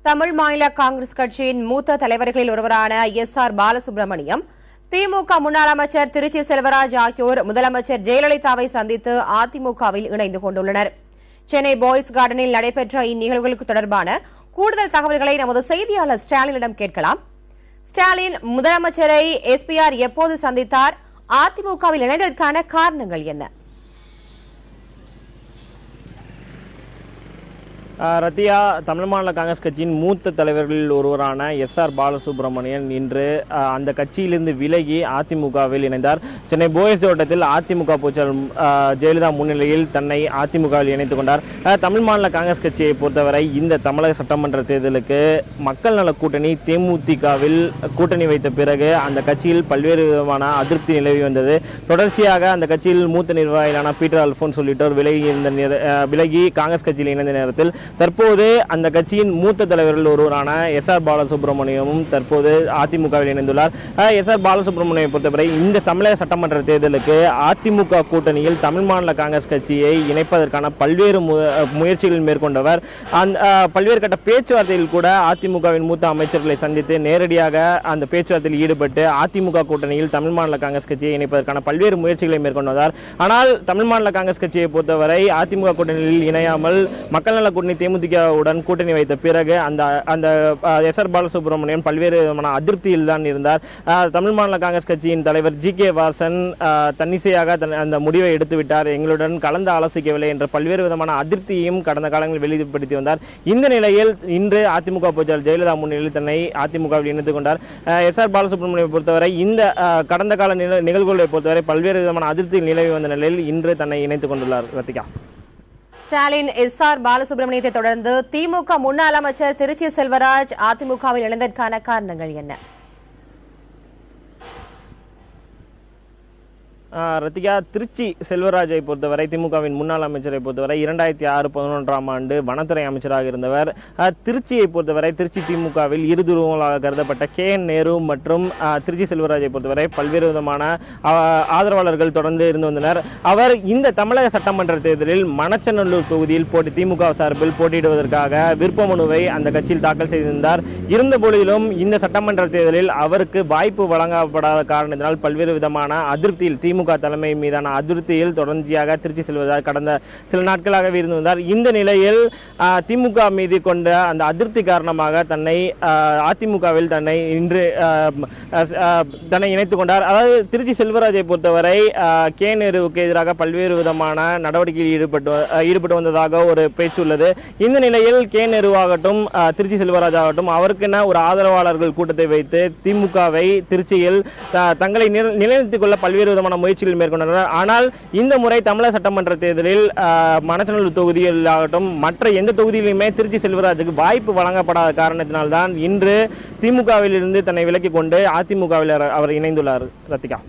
தமிழ் மாநில காங்கிரஸ் கட்சியின் மூத்த தலைவர்களில் ஒருவரான எஸ்.ஆர். பாலசுப்ரமணியம், திமுக முன்னாள் அமைச்சர் திருச்சி செல்வராஜ் ஆகியோர் முதலமைச்சர் ஜெயலலிதாவை சந்தித்து அதிமுகவில் இணைந்து கொண்டுள்ளனர். சென்னை பாய்ஸ் கார்டனில் நடைபெற்ற இந்நிகழ்வுகளுக்கு தொடர்பான கூடுதல் தகவல்களை நமது செய்தியாளர் ஸ்டாலினிடம் கேட்கலாம். ஸ்டாலின், முதலமைச்சரை எஸ்பிஆர் எப்போது சந்தித்தார்? அதிமுகவில் இணைந்ததற்கான காரணங்கள் என்ன? ரத்தியா, தமிழ் மாநில காங்கிரஸ் கட்சியின் மூத்த தலைவர்களில் ஒருவரான எஸ்.ஆர். பாலசுப்ரமணியன் இன்று அந்த கட்சியிலிருந்து விலகி அதிமுகவில் இணைந்தார். சென்னை போயஸ் தோட்டத்தில் அதிமுக பொதுச்செயலாளர் ஜெயலலிதா முன்னிலையில் தன்னை அதிமுகவில் இணைத்துக் கொண்டார். தமிழ் மாநில காங்கிரஸ் கட்சியை பொறுத்தவரை இந்த தமிழக சட்டமன்ற தேர்தலுக்கு மக்கள் நல கூட்டணி தேமுதிகவில் கூட்டணி வைத்த பிறகு அந்த கட்சியில் பல்வேறு விதமான அதிருப்தி நிலவி வந்தது. தொடர்ச்சியாக அந்த கட்சியில் மூத்த நிர்வாகிகளான பீட்டர் அல்போன்ஸ் உள்ளிட்டோர் விலகி காங்கிரஸ் கட்சியில் இணைந்த நேரத்தில் தற்போது அந்த கட்சியின் மூத்த தலைவர்கள் ஒருவரான எஸ்.ஆர். பாலசுப்ரமணியமும் தற்போது அதிமுகவில் இணைந்துள்ளார். எஸ்.ஆர். பாலசுப்ரமணியம் பொறுத்தவரை இந்த தமிழக சட்டமன்ற தேர்தலுக்கு அதிமுக கூட்டணியில் தமிழ் மாநில காங்கிரஸ் கட்சியை இணைப்பதற்கான பல்வேறு முயற்சிகள் மேற்கொண்டவர். பல்வேறு கட்ட பேச்சுவார்த்தையில் கூட அதிமுகவின் மூத்த அமைச்சர்களை சந்தித்து நேரடியாக அந்த பேச்சுவார்த்தையில் ஈடுபட்டு அதிமுக கூட்டணியில் தமிழ் மாநில காங்கிரஸ் கட்சியை இணைப்பதற்கான பல்வேறு முயற்சிகளை மேற்கொண்டவர். ஆனால் தமிழ் மாநில காங்கிரஸ் கட்சியை பொறுத்தவரை அதிமுக கூட்டணியில் இணையாமல் மக்கள் நல கூட்டணி தேமுதிகவுடன் கூட்டணி வைத்த பிறகு அந்த எஸ்.ஆர். பாலசுப்ரமணியன் பல்வேறு விதமான அதிருப்தியில் தான் இருந்தார். தமிழ் மாநில காங்கிரஸ் கட்சியின் தலைவர் ஜி.கே. வாசன் தன்னிச்சையாக அந்த முடிவை எடுத்துவிட்டார், எங்களுடன் கலந்து ஆலோசிக்கவில்லை என்ற பல்வேறு விதமான அதிருப்தியையும் கடந்த காலங்களில் வெளிப்படுத்தி வந்தார். இந்த நிலையில் இன்று அதிமுக பொதுச்செயலாளர் ஜெயலலிதா முன்னிலையில் தன்னை அதிமுகவில் இணைத்துக் கொண்டார். எஸ்.ஆர். பாலசுப்ரமணியம் பொறுத்தவரை இந்த கடந்த கால நிகழ்வுகளை பொறுத்தவரை பல்வேறு விதமான அதிருப்தியில் நிலவி வந்த நிலையில் இன்று தன்னை இணைத்துக் கொண்டுள்ளார். ரத்திகா. ஸ்டாலின், எஸ்.ஆர். பாலசுப்ரமணியத்தை தொடர்ந்து திமுக முன்னாள் அமைச்சர் திருச்சி செல்வராஜ் அதிமுகவில் இணைந்ததற்கான காரணங்கள் என்ன? ரத்திகா, திருச்சி செல்வராஜை பொறுத்தவரை திமுகவின் முன்னாள் அமைச்சரை பொறுத்தவரை 2006-11ஆம் ஆண்டு வனத்துறை அமைச்சராக இருந்தவர். திருச்சியை பொறுத்தவரை திருச்சி திமுகவில் இருதுருவங்களாக கருதப்பட்ட கே.என். நேரு மற்றும் திருச்சி செல்வராஜை பொறுத்தவரை பல்வேறு விதமான ஆதரவாளர்கள் தொடர்ந்து இருந்து வந்தனர். அவர் இந்த தமிழக சட்டமன்ற தேர்தலில் மணச்சநல்லூர் தொகுதியில் திமுக சார்பில் போட்டியிடுவதற்காக விருப்ப மனுவை அந்த கட்சியில் தாக்கல் செய்திருந்தார். இருந்த போதிலும் இந்த சட்டமன்ற தேர்தலில் அவருக்கு வாய்ப்பு வழங்கப்படாத காரணத்தினால் பல்வேறு விதமான அதிருப்தியில் திமுக தலைமை மீதான அதிருப்தியில் தொடர்ச்சியாக திருச்சி செல்வதால் கடந்த சில நாட்களாகவே இருந்து வந்தார். இந்த நிலையில் திமுக மீது கொண்ட அந்த அதிருப்தி காரணமாக அதிமுகவில் இன்று தன்னை இணைத்துக் கொண்டார். அதாவது திருச்சி செல்வராஜை பொறுத்தவரை கே. நேருவுக்கு எதிராக பல்வேறு விதமான நடவடிக்கையில் ஈடுபட்டு வந்ததாக ஒரு பேச்சு உள்ளது. இந்த நிலையில் கே. நேருவாகட்டும் திருச்சி செல்வராஜ் ஆகட்டும் அவருக்கென ஒரு ஆதரவாளர்கள் கூட்டத்தை வைத்து திமுகவை திருச்சியில் தங்களை நிலைநிறுத்திக் கொள்ள பல்வேறு விதமான முயற்சிகள் மேற்கொண்டனர். ஆனால் இந்த முறை தமிழக சட்டமன்ற தேர்தலில் மணச்சநல்லூர் தொகுதியில் ஆகட்டும் மற்ற எந்த தொகுதியிலுமே திருச்சி செல்வராஜுக்கு வாய்ப்பு வழங்கப்படாத காரணத்தினால்தான் இன்று திமுகவில் இருந்து தன்னை விலக்கிக் கொண்டு அதிமுகவில் அவர் இணைந்துள்ளார். ரத்திகா.